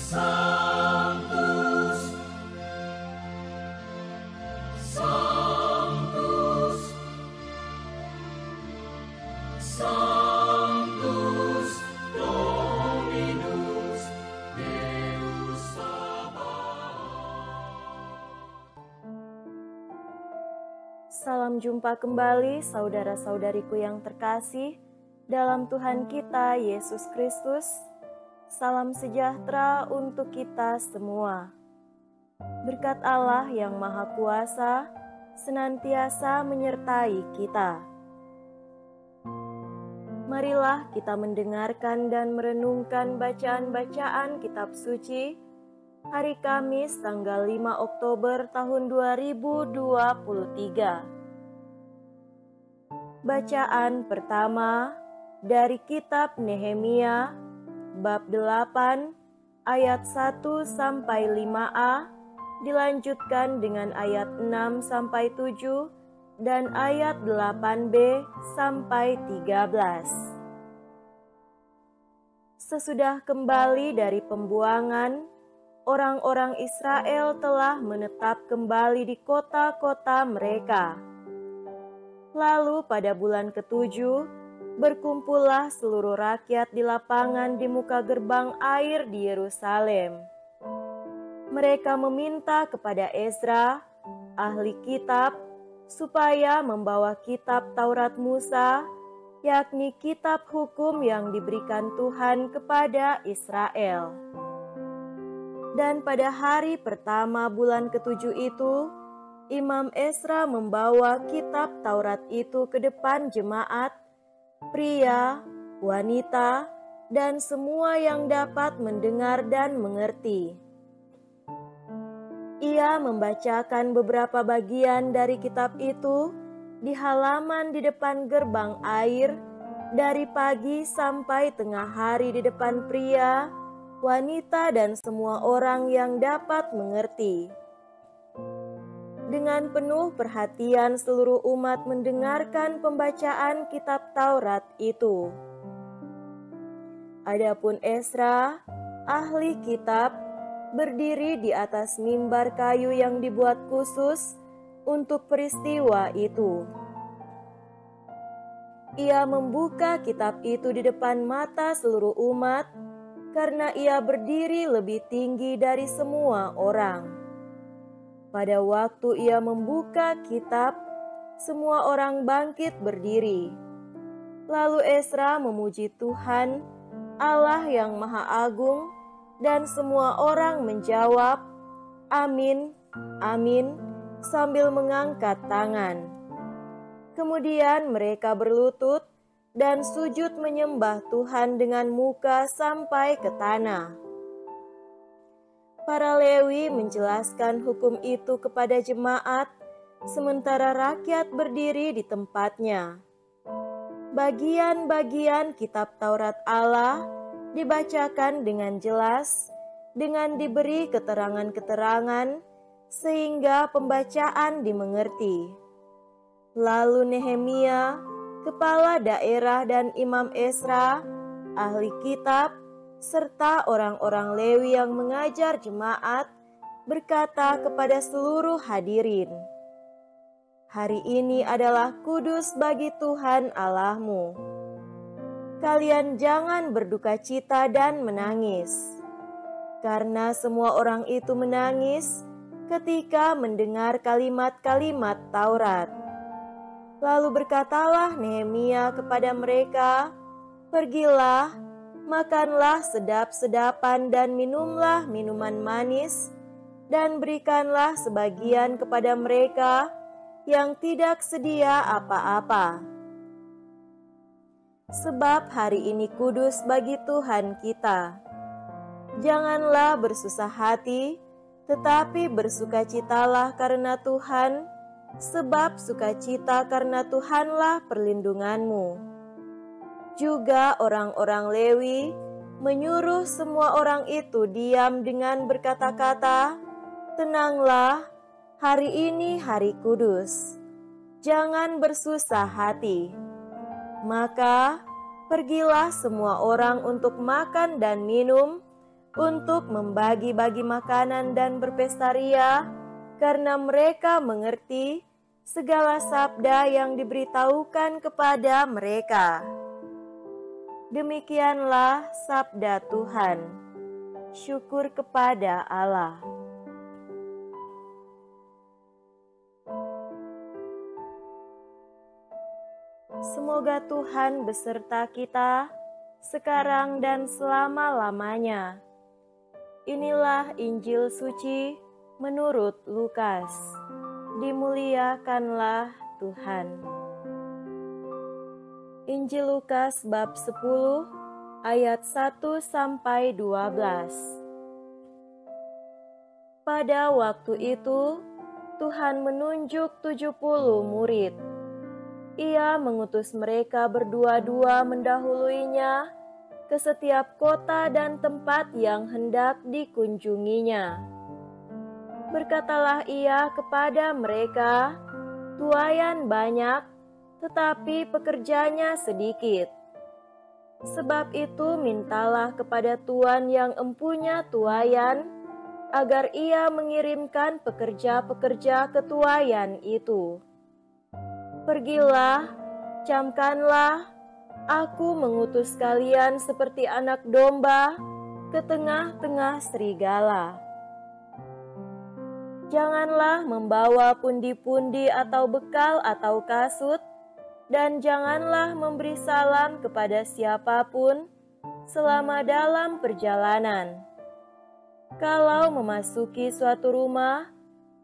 Sanctus, Sanctus, Sanctus Dominus Deus Sabaoth. Salam jumpa kembali saudara-saudariku yang terkasih dalam Tuhan kita Yesus Kristus. Salam sejahtera untuk kita semua. Berkat Allah yang Maha Kuasa senantiasa menyertai kita. Marilah kita mendengarkan dan merenungkan bacaan-bacaan kitab suci hari Kamis tanggal 5 Oktober tahun 2023. Bacaan pertama dari kitab Nehemia bab 8 ayat 1 sampai 5a, dilanjutkan dengan ayat 6 sampai 7 dan ayat 8b sampai 13. Sesudah kembali dari pembuangan, orang-orang Israel telah menetap kembali di kota-kota mereka. Lalu pada bulan ketujuh, berkumpullah seluruh rakyat di lapangan di muka gerbang air di Yerusalem. Mereka meminta kepada Ezra, ahli kitab, supaya membawa kitab Taurat Musa, yakni kitab hukum yang diberikan Tuhan kepada Israel. Dan pada hari pertama bulan ketujuh itu, Imam Ezra membawa kitab Taurat itu ke depan jemaat, pria, wanita, dan semua yang dapat mendengar dan mengerti. Ia membacakan beberapa bagian dari kitab itu di halaman di depan gerbang air dari pagi sampai tengah hari di depan pria, wanita, dan semua orang yang dapat mengerti. Dengan penuh perhatian seluruh umat mendengarkan pembacaan kitab Taurat itu. Adapun Ezra, ahli kitab, berdiri di atas mimbar kayu yang dibuat khusus untuk peristiwa itu. Ia membuka kitab itu di depan mata seluruh umat karena ia berdiri lebih tinggi dari semua orang. Pada waktu ia membuka kitab, semua orang bangkit berdiri. Lalu Ezra memuji Tuhan, Allah yang Maha Agung, dan semua orang menjawab, "Amin, amin," sambil mengangkat tangan. Kemudian mereka berlutut dan sujud menyembah Tuhan dengan muka sampai ke tanah. Para Lewi menjelaskan hukum itu kepada jemaat, sementara rakyat berdiri di tempatnya. Bagian-bagian kitab Taurat Allah dibacakan dengan jelas, dengan diberi keterangan-keterangan, sehingga pembacaan dimengerti. Lalu Nehemia, kepala daerah, dan Imam Ezra, ahli kitab, serta orang-orang Lewi yang mengajar jemaat, berkata kepada seluruh hadirin, "Hari ini adalah kudus bagi Tuhan Allahmu. Kalian jangan berduka cita dan menangis." Karena semua orang itu menangis ketika mendengar kalimat-kalimat Taurat. Lalu berkatalah Nehemia kepada mereka, "Pergilah, makanlah sedap-sedapan dan minumlah minuman manis, dan berikanlah sebagian kepada mereka yang tidak sedia apa-apa. Sebab hari ini kudus bagi Tuhan kita. Janganlah bersusah hati, tetapi bersukacitalah karena Tuhan, sebab sukacita karena Tuhanlah perlindunganmu." Juga orang-orang Lewi menyuruh semua orang itu diam dengan berkata-kata, "Tenanglah, hari ini hari kudus. Jangan bersusah hati." Maka pergilah semua orang untuk makan dan minum, untuk membagi-bagi makanan dan berpesta ria, karena mereka mengerti segala sabda yang diberitahukan kepada mereka. Demikianlah sabda Tuhan. Syukur kepada Allah. Semoga Tuhan beserta kita sekarang dan selama-lamanya. Inilah Injil suci menurut Lukas. Dimuliakanlah Tuhan. Injil Lukas bab 10 ayat 1 sampai 12. Pada waktu itu Tuhan menunjuk 70 murid. Ia mengutus mereka berdua-dua mendahuluinya ke setiap kota dan tempat yang hendak dikunjunginya. Berkatalah ia kepada mereka, "Tuaian banyak, tetapi pekerjanya sedikit. Sebab itu mintalah kepada Tuan yang empunya tuaian, agar ia mengirimkan pekerja-pekerja ke tuaian itu. Pergilah, camkanlah, aku mengutus kalian seperti anak domba ke tengah-tengah serigala. Janganlah membawa pundi-pundi atau bekal atau kasut, dan janganlah memberi salam kepada siapapun selama dalam perjalanan. Kalau memasuki suatu rumah,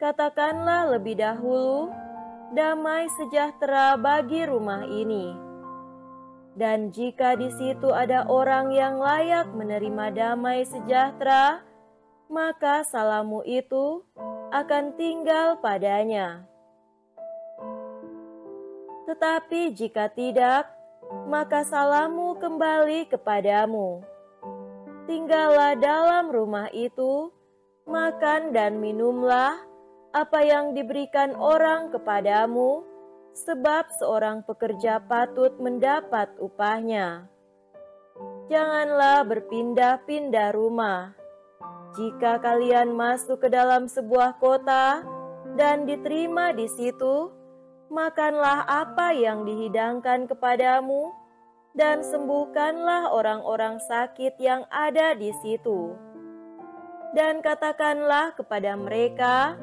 katakanlah lebih dahulu, 'Damai sejahtera bagi rumah ini.' Dan jika di situ ada orang yang layak menerima damai sejahtera, maka salammu itu akan tinggal padanya. Tetapi jika tidak, maka salammu kembali kepadamu. Tinggallah dalam rumah itu, makan dan minumlah apa yang diberikan orang kepadamu, sebab seorang pekerja patut mendapat upahnya. Janganlah berpindah-pindah rumah. Jika kalian masuk ke dalam sebuah kota dan diterima di situ, makanlah apa yang dihidangkan kepadamu, dan sembuhkanlah orang-orang sakit yang ada di situ. Dan katakanlah kepada mereka,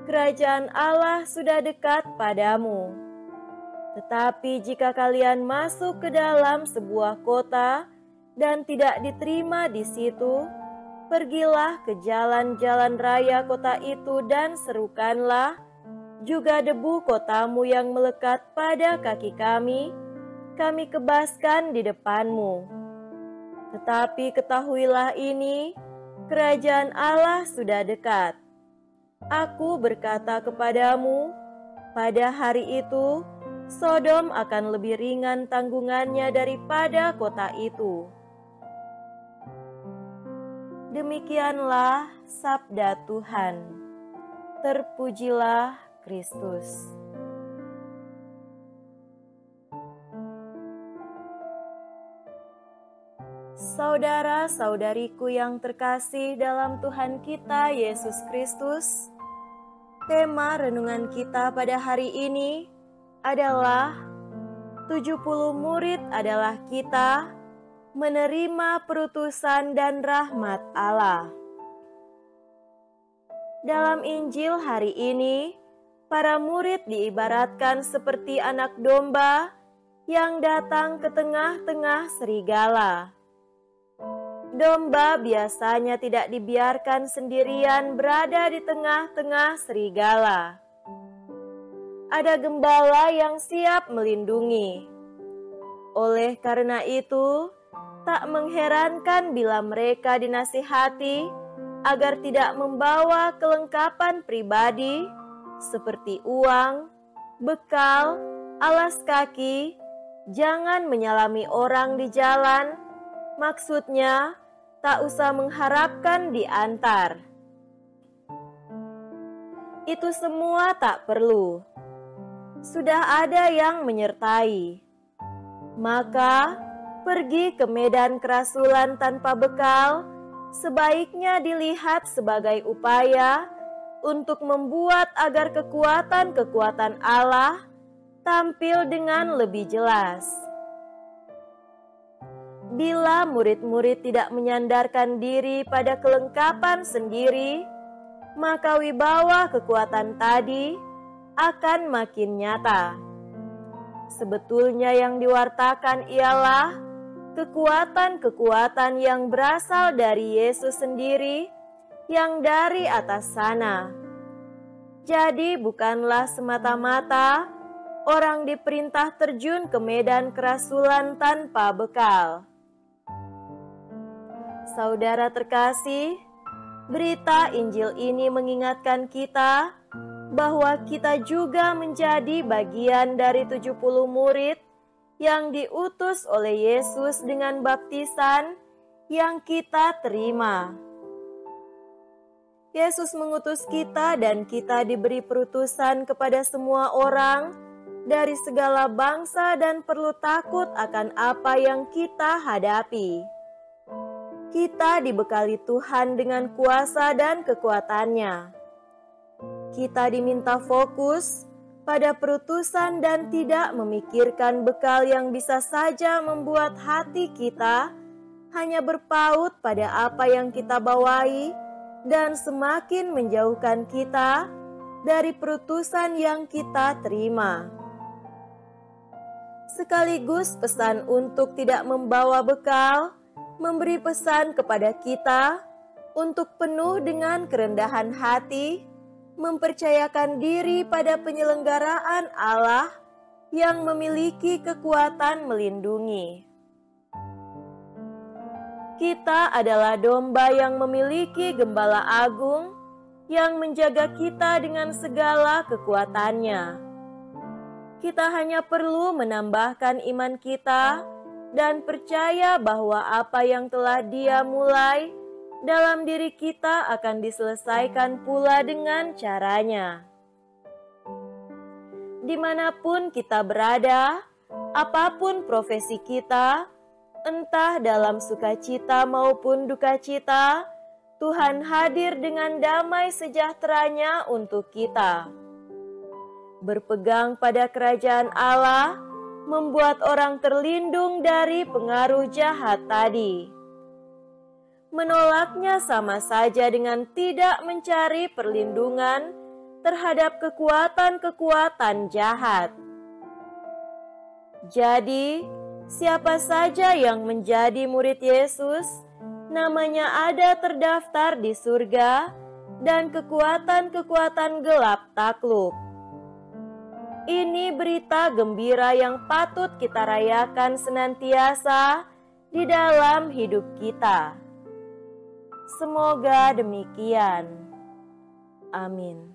'Kerajaan Allah sudah dekat padamu.' Tetapi jika kalian masuk ke dalam sebuah kota dan tidak diterima di situ, pergilah ke jalan-jalan raya kota itu dan serukanlah, 'Juga debu kotamu yang melekat pada kaki kami kebaskan di depanmu.' Tetapi ketahuilah ini, kerajaan Allah sudah dekat. Aku berkata kepadamu, pada hari itu, Sodom akan lebih ringan tanggungannya daripada kota itu." Demikianlah sabda Tuhan. Terpujilah Kristus. Saudara-saudariku yang terkasih dalam Tuhan kita Yesus Kristus, tema renungan kita pada hari ini adalah 70 murid adalah kita menerima perutusan dan rahmat Allah. Dalam Injil hari ini, para murid diibaratkan seperti anak domba yang datang ke tengah-tengah serigala. Domba biasanya tidak dibiarkan sendirian berada di tengah-tengah serigala. Ada gembala yang siap melindungi. Oleh karena itu, tak mengherankan bila mereka dinasihati agar tidak membawa kelengkapan pribadi seperti uang, bekal, alas kaki, jangan menyalami orang di jalan, maksudnya tak usah mengharapkan diantar. Itu semua tak perlu. Sudah ada yang menyertai. Maka pergi ke medan kerasulan tanpa bekal sebaiknya dilihat sebagai upaya untuk membuat agar kekuatan-kekuatan Allah tampil dengan lebih jelas. Bila murid-murid tidak menyandarkan diri pada kelengkapan sendiri, maka wibawa kekuatan tadi akan makin nyata. Sebetulnya yang diwartakan ialah kekuatan-kekuatan yang berasal dari Yesus sendiri, yang dari atas sana. Jadi bukanlah semata-mata orang diperintah terjun ke medan kerasulan tanpa bekal. Saudara terkasih, berita Injil ini mengingatkan kita bahwa kita juga menjadi bagian dari 70 murid yang diutus oleh Yesus dengan baptisan yang kita terima. Yesus mengutus kita dan kita diberi perutusan kepada semua orang dari segala bangsa dan perlu takut akan apa yang kita hadapi. Kita dibekali Tuhan dengan kuasa dan kekuatannya. Kita diminta fokus pada perutusan dan tidak memikirkan bekal yang bisa saja membuat hati kita hanya berpaut pada apa yang kita bawai dan semakin menjauhkan kita dari perutusan yang kita terima. Sekaligus pesan untuk tidak membawa bekal, memberi pesan kepada kita untuk penuh dengan kerendahan hati, mempercayakan diri pada penyelenggaraan Allah yang memiliki kekuatan melindungi. Kita adalah domba yang memiliki gembala agung yang menjaga kita dengan segala kekuatannya. Kita hanya perlu menambahkan iman kita dan percaya bahwa apa yang telah Dia mulai dalam diri kita akan diselesaikan pula dengan caranya. Dimanapun kita berada, apapun profesi kita, entah dalam sukacita maupun dukacita, Tuhan hadir dengan damai sejahteranya untuk kita. Berpegang pada kerajaan Allah membuat orang terlindung dari pengaruh jahat tadi. Menolaknya sama saja dengan tidak mencari perlindungan terhadap kekuatan-kekuatan jahat. Jadi, siapa saja yang menjadi murid Yesus, namanya ada terdaftar di surga dan kekuatan-kekuatan gelap takluk. Ini berita gembira yang patut kita rayakan senantiasa di dalam hidup kita. Semoga demikian. Amin.